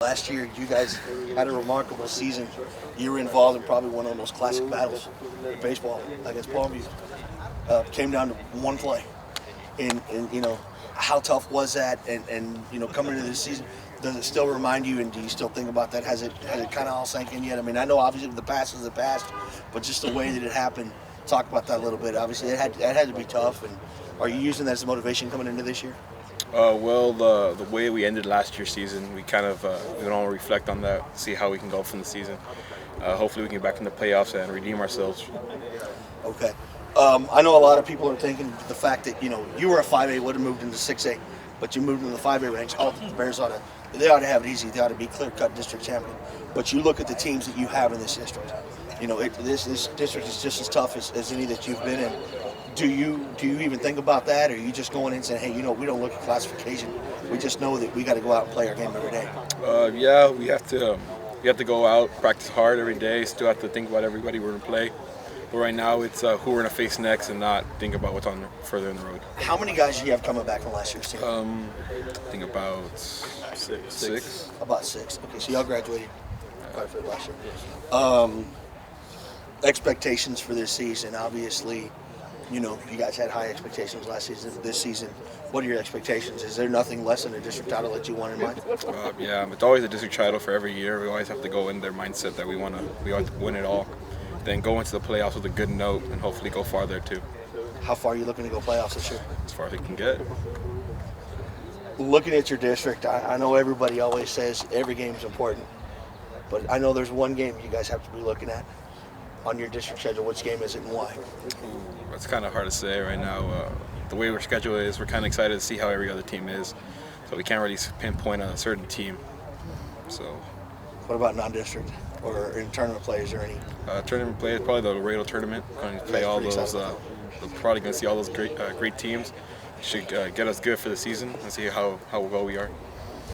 Last year, you guys had a remarkable season. You were involved in probably one of the most classic battles in baseball against Palmview. Came down to one play. And how tough was that? And coming into this season, does it still remind you, and do you still think about that? Has it kind of all sank in yet? I mean, I know obviously the past is the past, but just the way that it happened, talk about that a little bit. Obviously, it had to be tough. And are you using that as a motivation coming into this year? Well, the way we ended last year's season, we kind of we want to reflect on that, see how we can go from the season. Hopefully, we can get back in the playoffs and redeem ourselves. Okay. I know a lot of people are thinking the fact that you were a 5A, would have moved into 6A, but you moved into the 5A ranks. Oh, the Bears ought to have it easy. They ought to be clear-cut district champion. But you look at the teams that you have in this district. This district is just as tough as any that you've been in. Do you even think about that, or are you just going in and saying, hey, we don't look at classification. We just know that we got to go out and play our game every day. Yeah, we have to go out, practice hard every day. Still have to think about everybody we're going to play. But right now, it's who we're going to face next, and not think about what's on further in the road. How many guys do you have coming back from last year's team? I think about six. About six. Okay, so y'all graduated for last year. Expectations for this season, obviously. You guys had high expectations last season. This season, what are your expectations? Is there nothing less than a district title that you want in mind? Yeah, it's always a district title for every year. We always have to go in their mindset that we want to win it all. Then go into the playoffs with a good note and hopefully go farther too. How far are you looking to go playoffs this year? As far as we can get. Looking at your district, I know everybody always says every game is important, but I know there's one game you guys have to be looking at on your district schedule. Which game is it and why? It's kind of hard to say right now. The way our schedule is, we're kind of excited to see how every other team is, so we can't really pinpoint a certain team. So. What about non-district or in tournament play? Is there any? Tournament play is probably the Laredo tournament. Going to play all those. We're probably going to see all those great teams. Should get us good for the season and see how well we are.